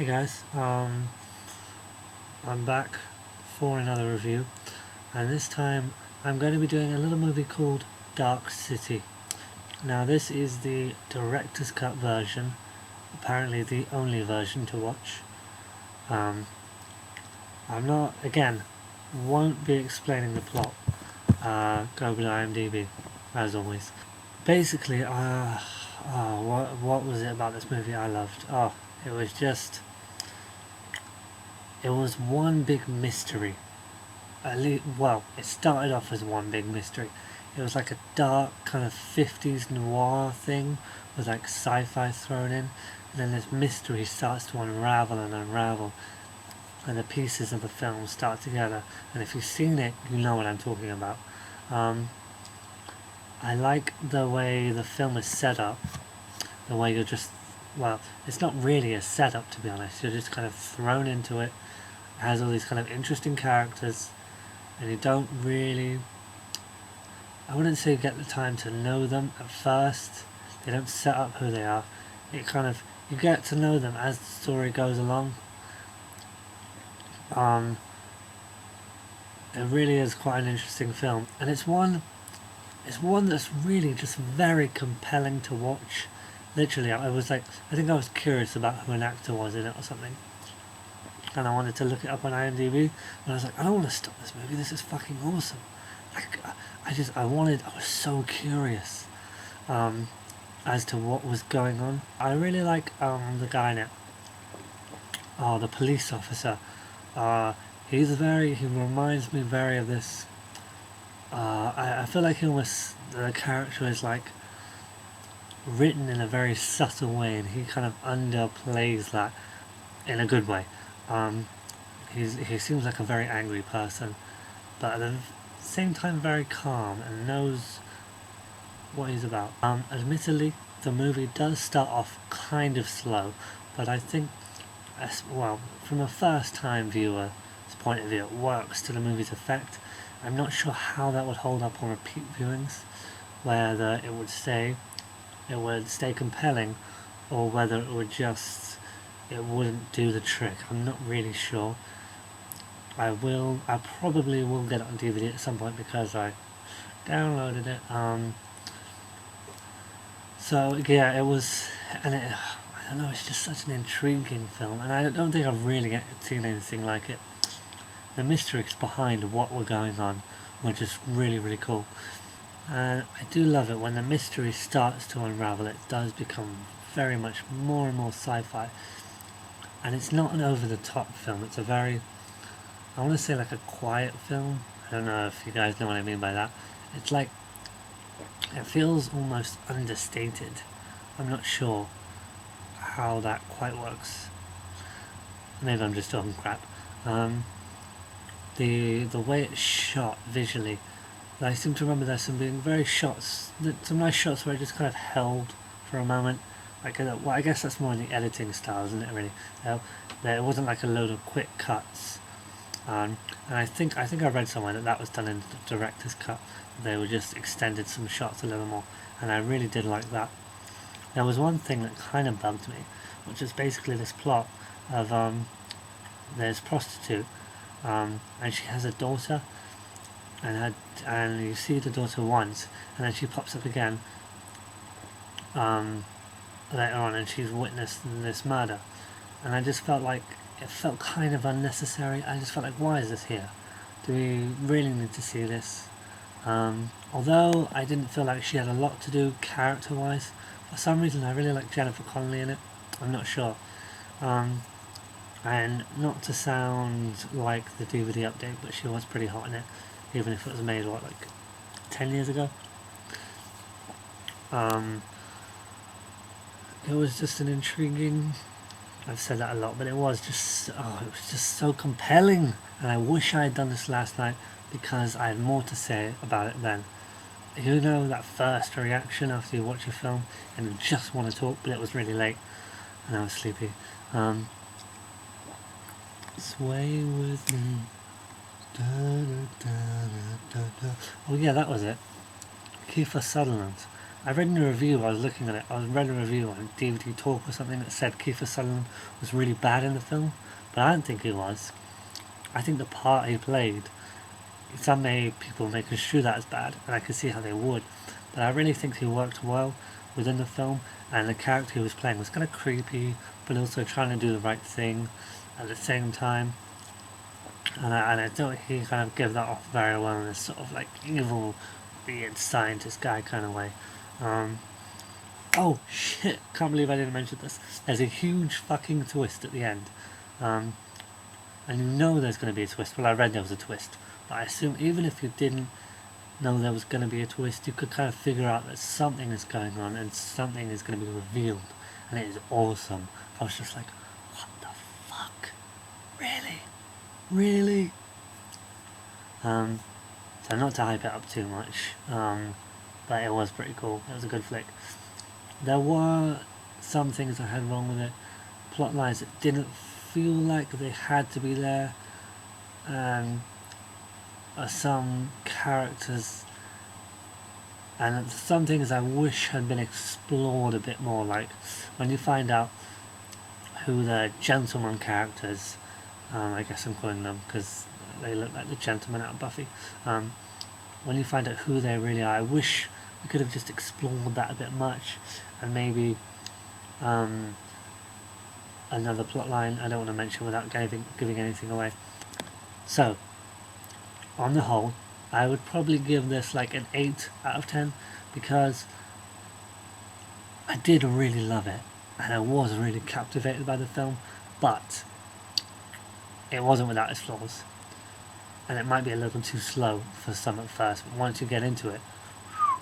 Hey guys, I'm back for another review, and this time I'm going to be doing a little movie called Dark City. Now, this is the director's cut version, apparently the only version to watch. Um, I'm not, again, won't be explaining the plot. Go to IMDb, as always. Basically, what was it about this movie I loved? Oh, it was just. It was one big mystery. Well, it started off as one big mystery. It was like a dark kind of 50s noir thing with like sci-fi thrown in, and then this mystery starts to unravel and unravel, and the pieces of the film start together. And if you've seen it, you know what I'm talking about. Um, I like the way the film is set up. The way you're just, well, it's not really a setup, to be honest. You're just kind of thrown into it. It has all these kind of interesting characters, and you don't really, I wouldn't say you get the time to know them at first. They don't set up who they are. It kind of, you get to know them as the story goes along. Um, it really is quite an interesting film, and it's one that's really just very compelling to watch. Literally, I was like, I think I was curious about who an actor was in it or something, and I wanted to look it up on IMDb, and I was like, I don't want to stop this movie. This is fucking awesome. Like, I was so curious as to what was going on. I really like the guy in it. Oh, the police officer. Uh, he reminds me very of this. I feel like the character is like written in a very subtle way, and he kind of underplays that in a good way. Um, he seems like a very angry person, but at the same time very calm and knows what he's about. Admittedly, the movie does start off kind of slow, but I think, from a first-time viewer's point of view, it works to the movie's effect. I'm not sure how that would hold up on repeat viewings, whether it would stay compelling, or whether it wouldn't do the trick. I'm not really sure. I probably will get it on DVD at some point because I downloaded it. So yeah, it was, and I don't know, it's just such an intriguing film, and I don't think I've really seen anything like it. The mysteries behind what were going on were just really, really cool. And I do love it when the mystery starts to unravel. It does become very much more and more sci-fi, and it's not an over-the-top film. It's a very, I want to say, like a quiet film. I don't know if you guys know what I mean by that. It's like, it feels almost understated. I'm not sure how that quite works. Maybe I'm just talking crap. The way it's shot visually, I seem to remember there's some nice shots where it just kind of held for a moment. Well, I guess that's more in the editing style, isn't it? Really, it wasn't like a load of quick cuts. And I think I read somewhere that was done in the director's cut. They were just extended some shots a little more, and I really did like that. There was one thing that kind of bugged me, which is basically this plot of there's a prostitute, and she has a daughter, and you see the daughter once, and then she pops up again later on, and she's witnessed this murder, and I just felt like it felt kind of unnecessary. I just felt like, why is this here? Do we really need to see this? Although I didn't feel like she had a lot to do character-wise, for some reason I really like Jennifer Connelly in it. I'm not sure. And not to sound like the DVD update, but she was pretty hot in it, even if it was made, like 10 years ago. It was just an intriguing, I've said that a lot, but it was just so compelling, and I wish I had done this last night because I had more to say about it then. You know, that first reaction after you watch a film and you just want to talk, but it was really late and I was sleepy. Sway with me. Da, da, da, da, da. Oh yeah, that was it. Kiefer Sutherland. I read in a review, I was looking at it, I was read a review on DVD Talk or something that said Kiefer Sutherland was really bad in the film, but I don't think he was. I think the part he played, some people may construe that as bad, and I can see how they would, but I really think he worked well within the film, and the character he was playing was kind of creepy, but also trying to do the right thing at the same time. And I thought he kind of gave that off very well in this sort of like evil, weird scientist guy kind of way. Um, oh shit! Can't believe I didn't mention this. There's a huge fucking twist at the end, um, and you know there's going to be a twist. Well, I read there was a twist, but I assume even if you didn't know there was going to be a twist, you could kind of figure out that something is going on and something is going to be revealed, and it is awesome. I was just like, what the fuck? Really? Really? So not to hype it up too much, but it was pretty cool. It was a good flick. There were some things I had wrong with it, plot lines that didn't feel like they had to be there, and some characters and some things I wish had been explored a bit more, like when you find out who the gentleman characters, I guess I'm calling them because they look like the gentlemen out of Buffy, when you find out who they really are, I wish we could have just explored that a bit much, and maybe another plot line I don't want to mention without giving anything away. So, on the whole, I would probably give this like an 8 out of 10 because I did really love it and I was really captivated by the film, but it wasn't without its flaws. And it might be a little too slow for some at first, but once you get into it,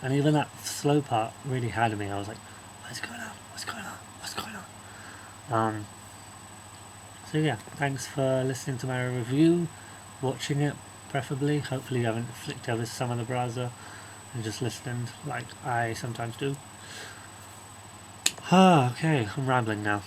and even that slow part really had me. I was like, what's going on? What's going on? What's going on? So yeah, thanks for listening to my review, watching it preferably. Hopefully you haven't flicked over some of the browser and just listened like I sometimes do. Okay, I'm rambling now.